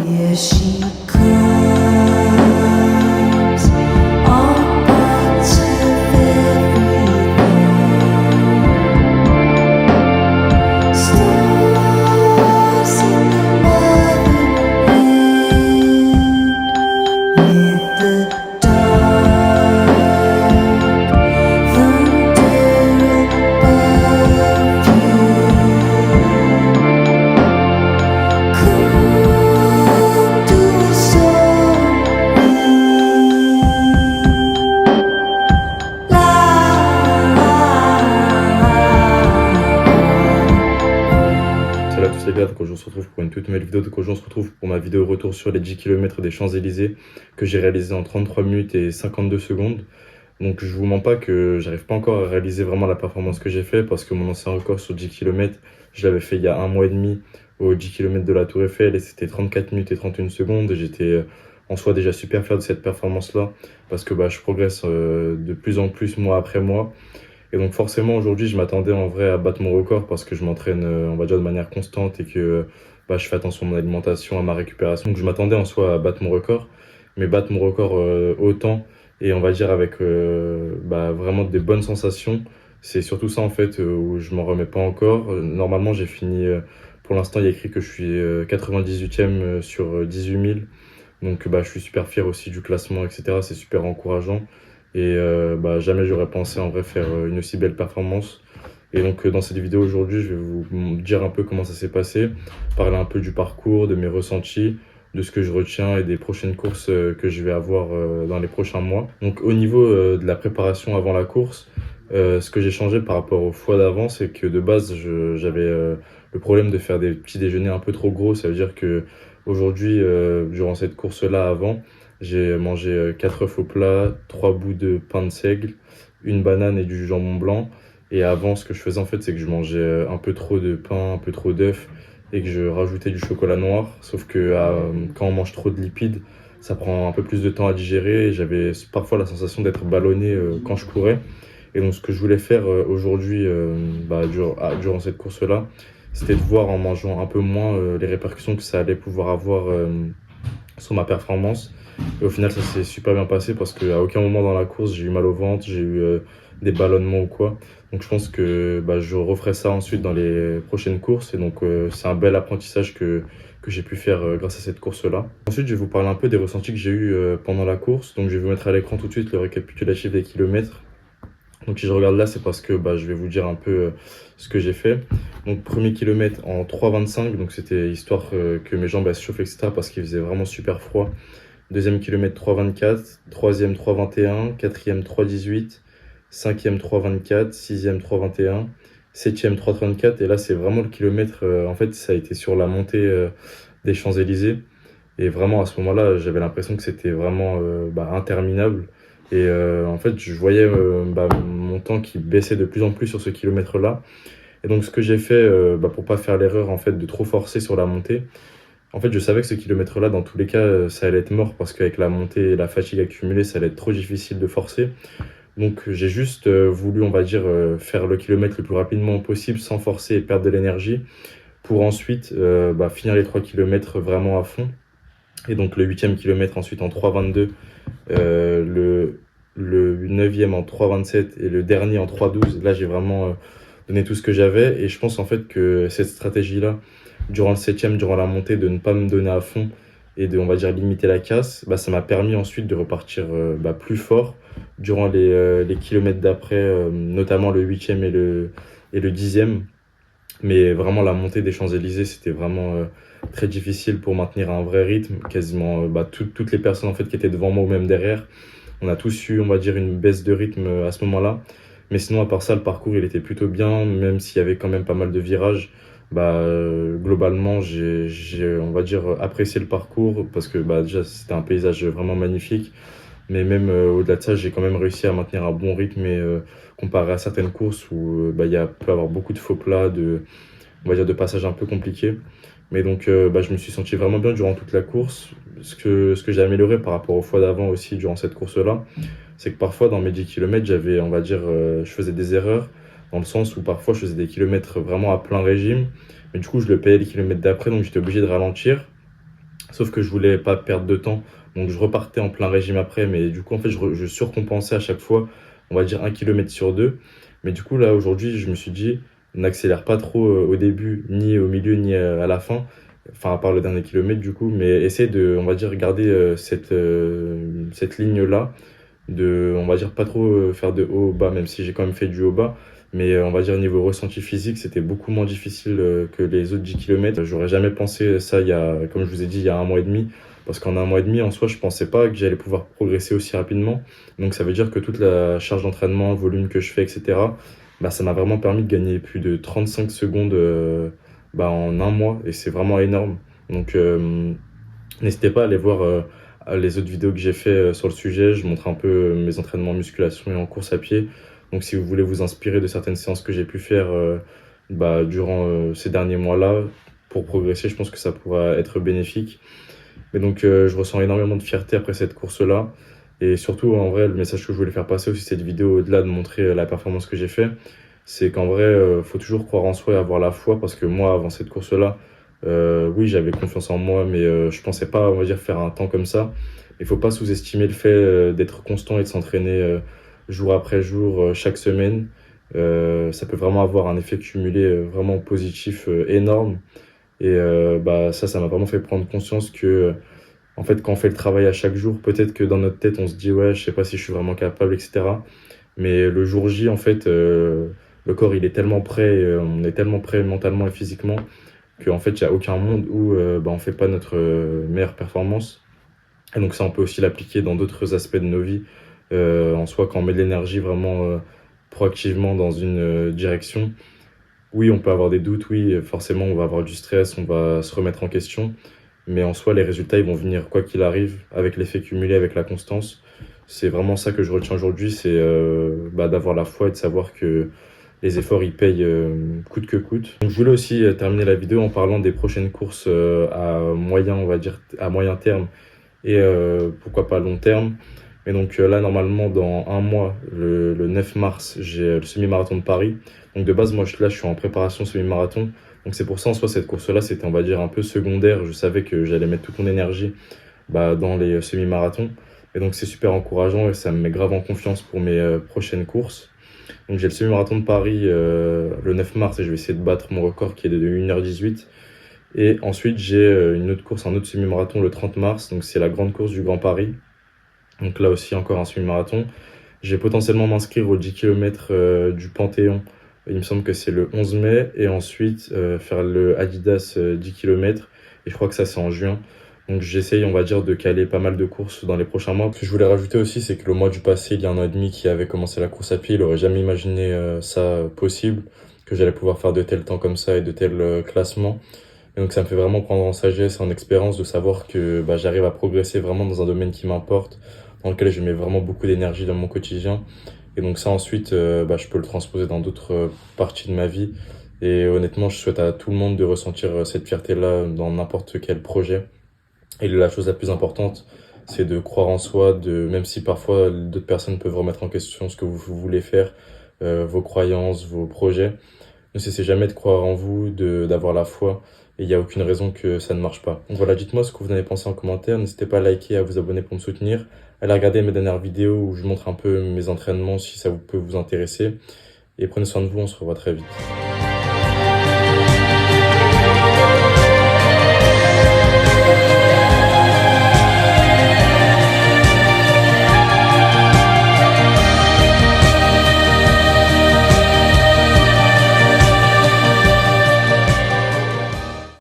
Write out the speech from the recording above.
Here she comes, all parts of everything. Stars in the motherland, with the dark thunder above you. Come to us all. Salut à tous les gars, donc aujourd'hui on se retrouve pour une toute nouvelle vidéo. Donc aujourd'hui on se retrouve pour ma vidéo retour sur les 10 km des Champs-Élysées que j'ai réalisé en 33 minutes et 52 secondes. Donc je vous mens pas que j'arrive pas encore à réaliser vraiment la performance que j'ai fait parce que mon ancien record sur 10 km, je l'avais fait il y a un mois et demi aux 10 km de la Tour Eiffel et c'était 34 minutes et 31 secondes. Et j'étais en soi déjà super fier de cette performance-là parce que je progresse de plus en plus mois après mois. Et donc forcément aujourd'hui je m'attendais en vrai à battre mon record parce que je m'entraîne on va dire de manière constante et que je fais attention à mon alimentation, à ma récupération. Donc je m'attendais en soi à battre mon record, mais battre mon record autant et on va dire avec vraiment des bonnes sensations, c'est surtout ça en fait où je m'en remets pas encore. Normalement j'ai fini, pour l'instant il y a écrit que je suis 98e sur 18 000. Donc je suis super fier aussi du classement, etc. C'est super encourageant. Et jamais j'aurais pensé en vrai faire une aussi belle performance. Et donc dans cette vidéo aujourd'hui, je vais vous dire un peu comment ça s'est passé, parler un peu du parcours, de mes ressentis, de ce que je retiens et des prochaines courses que je vais avoir dans les prochains mois. Donc au niveau de la préparation avant la course, ce que j'ai changé par rapport aux fois d'avant, c'est que de base j'avais le problème de faire des petits déjeuners un peu trop gros. Ça veut dire que aujourd'hui, durant cette course-là avant, j'ai mangé 4 œufs au plat, 3 bouts de pain de seigle, une banane et du jambon blanc. Et avant, ce que je faisais en fait, c'est que je mangeais un peu trop de pain, un peu trop d'œufs et que je rajoutais du chocolat noir. Sauf que quand on mange trop de lipides, ça prend un peu plus de temps à digérer. Et j'avais parfois la sensation d'être ballonné quand je courais. Et donc ce que je voulais faire aujourd'hui, durant cette course-là, c'était de voir en mangeant un peu moins les répercussions que ça allait pouvoir avoir sur ma performance. Et au final, ça s'est super bien passé parce qu'à aucun moment dans la course, j'ai eu mal au ventre, j'ai eu des ballonnements ou quoi. Donc je pense que je referai ça ensuite dans les prochaines courses. Et donc c'est un bel apprentissage que j'ai pu faire grâce à cette course-là. Ensuite, je vais vous parler un peu des ressentis que j'ai eu pendant la course. Donc je vais vous mettre à l'écran tout de suite le récapitulatif des kilomètres. Donc si je regarde là, c'est parce que je vais vous dire un peu ce que j'ai fait. Donc premier kilomètre en 3,25, donc c'était histoire que mes jambes se chauffent, etc. parce qu'il faisait vraiment super froid. Deuxième kilomètre 3,24, troisième 3,21, quatrième 3,18, cinquième 3,24, sixième 3,21, septième 3,34. Et là, c'est vraiment le kilomètre, en fait, ça a été sur la montée des Champs-Élysées. Et vraiment, à ce moment-là, j'avais l'impression que c'était vraiment interminable. Et en fait, je voyais mon temps qui baissait de plus en plus sur ce kilomètre-là. Et donc, ce que j'ai fait pour pas faire l'erreur en fait de trop forcer sur la montée, en fait, je savais que ce kilomètre-là, dans tous les cas, ça allait être mort parce qu'avec la montée et la fatigue accumulée, ça allait être trop difficile de forcer. Donc, j'ai juste voulu, on va dire, faire le kilomètre le plus rapidement possible sans forcer et perdre de l'énergie pour ensuite finir les 3 kilomètres vraiment à fond. Et donc, le 8e kilomètre ensuite en 3,22, le 9e en 3,27 et le dernier en 3,12. Là, j'ai vraiment donné tout ce que j'avais. Et je pense en fait que cette stratégie-là, durant le 7e, durant la montée, de ne pas me donner à fond et de, on va dire, limiter la casse, ça m'a permis ensuite de repartir plus fort durant les kilomètres d'après, notamment le 8e et le 10e. Mais vraiment, la montée des Champs-Élysées, c'était vraiment très difficile pour maintenir un vrai rythme. Quasiment toutes les personnes en fait, qui étaient devant moi ou même derrière, on a tous eu, on va dire, une baisse de rythme à ce moment-là. Mais sinon, à part ça, le parcours, il était plutôt bien, même s'il y avait quand même pas mal de virages. Globalement, j'ai, on va dire, apprécié le parcours parce que déjà, c'était un paysage vraiment magnifique. Mais même au-delà de ça, j'ai quand même réussi à maintenir un bon rythme et comparé à certaines courses où peut y avoir beaucoup de faux plats, on va dire, de passages un peu compliqués. Mais donc, je me suis senti vraiment bien durant toute la course. Ce que j'ai amélioré par rapport aux fois d'avant aussi durant cette course-là, c'est que parfois dans mes 10 km, j'avais, on va dire, je faisais des erreurs dans le sens où parfois je faisais des kilomètres vraiment à plein régime. Mais du coup, je le payais les kilomètres d'après, donc j'étais obligé de ralentir. Sauf que je voulais pas perdre de temps, donc je repartais en plein régime après, mais du coup, en fait, je surcompensais à chaque fois, on va dire 1 kilomètre sur 2. Mais du coup, là, aujourd'hui, je me suis dit, n'accélère pas trop au début, ni au milieu, ni à la fin, enfin, à part le dernier kilomètre, du coup, mais essaie de, on va dire, garder cette ligne-là, de, on va dire, pas trop faire de haut au bas, même si j'ai quand même fait du haut bas. Mais on va dire niveau ressenti physique, c'était beaucoup moins difficile que les autres 10 kilomètres. J'aurais jamais pensé ça il y a, comme je vous ai dit, il y a un mois et demi. Parce qu'en un mois et demi, en soi, je pensais pas que j'allais pouvoir progresser aussi rapidement. Donc ça veut dire que toute la charge d'entraînement, le volume que je fais, etc., bah, ça m'a vraiment permis de gagner plus de 35 secondes bah, en un mois. Et c'est vraiment énorme. Donc n'hésitez pas à aller voir les autres vidéos que j'ai fait sur le sujet. Je montre un peu mes entraînements en musculation et en course à pied. Donc si vous voulez vous inspirer de certaines séances que j'ai pu faire bah, durant ces derniers mois-là, pour progresser, je pense que ça pourra être bénéfique. Mais donc je ressens énormément de fierté après cette course-là. Et surtout, en vrai, le message que je voulais faire passer aussi cette vidéo, au-delà de montrer la performance que j'ai fait, c'est qu'en vrai, faut toujours croire en soi et avoir la foi. Parce que moi, avant cette course-là, oui, j'avais confiance en moi, mais je pensais pas, on va dire, faire un temps comme ça. Il faut pas sous-estimer le fait d'être constant et de s'entraîner jour après jour, chaque semaine. Ça peut vraiment avoir un effet cumulé vraiment positif énorme. Et bah, ça m'a vraiment fait prendre conscience que, en fait, quand on fait le travail à chaque jour, peut-être que dans notre tête, on se dit, ouais, je sais pas si je suis vraiment capable, etc. Mais le jour J, en fait, le corps, il est tellement prêt, on est tellement prêt mentalement et physiquement, qu'en fait, il n'y a aucun monde où bah, on fait pas notre meilleure performance. Et donc ça, on peut aussi l'appliquer dans d'autres aspects de nos vies. En soi, quand on met de l'énergie vraiment proactivement dans une direction, oui, on peut avoir des doutes, oui, forcément, on va avoir du stress, on va se remettre en question. Mais en soi, les résultats, ils vont venir quoi qu'il arrive, avec l'effet cumulé, avec la constance. C'est vraiment ça que je retiens aujourd'hui, c'est bah, d'avoir la foi et de savoir que les efforts, ils payent coûte que coûte. Donc, je voulais aussi terminer la vidéo en parlant des prochaines courses à moyen, on va dire, à moyen terme et pourquoi pas long terme. Mais donc là, normalement, dans un mois, le 9 mars, j'ai le semi-marathon de Paris. Donc de base, moi, là, je suis en préparation semi-marathon. Donc c'est pour ça, en soi, cette course-là, c'était, on va dire, un peu secondaire. Je savais que j'allais mettre toute mon énergie bah, dans les semi-marathons. Et donc c'est super encourageant et ça me met grave en confiance pour mes prochaines courses. Donc j'ai le semi-marathon de Paris le 9 mars et je vais essayer de battre mon record qui est de 1h18. Et ensuite, j'ai une autre course, un autre semi-marathon le 30 mars. Donc c'est la grande course du Grand Paris. Donc là aussi, encore un semi-marathon. Je vais potentiellement m'inscrire aux 10 km du Panthéon. Il me semble que c'est le 11 mai. Et ensuite, faire le Adidas 10 km. Et je crois que ça, c'est en juin. Donc j'essaye, on va dire, de caler pas mal de courses dans les prochains mois. Ce que je voulais rajouter aussi, c'est que le mois du passé, il y a un an et demi, qui avait commencé la course à pied, il aurait jamais imaginé ça possible, que j'allais pouvoir faire de tels temps comme ça et de tels classements. Et donc ça me fait vraiment prendre en sagesse, en expérience, de savoir que bah, j'arrive à progresser vraiment dans un domaine qui m'importe, dans lequel je mets vraiment beaucoup d'énergie dans mon quotidien. Et donc ça ensuite, bah, je peux le transposer dans d'autres parties de ma vie. Et honnêtement, je souhaite à tout le monde de ressentir cette fierté-là dans n'importe quel projet. Et la chose la plus importante, c'est de croire en soi, même si parfois d'autres personnes peuvent remettre en question ce que vous voulez faire, vos croyances, vos projets. Ne cessez jamais de croire en vous, d'avoir la foi, et il n'y a aucune raison que ça ne marche pas. Donc voilà, dites-moi ce que vous en avez pensé en commentaire, n'hésitez pas à liker, à vous abonner pour me soutenir, allez regarder mes dernières vidéos où je montre un peu mes entraînements si ça peut vous intéresser, et prenez soin de vous, on se revoit très vite.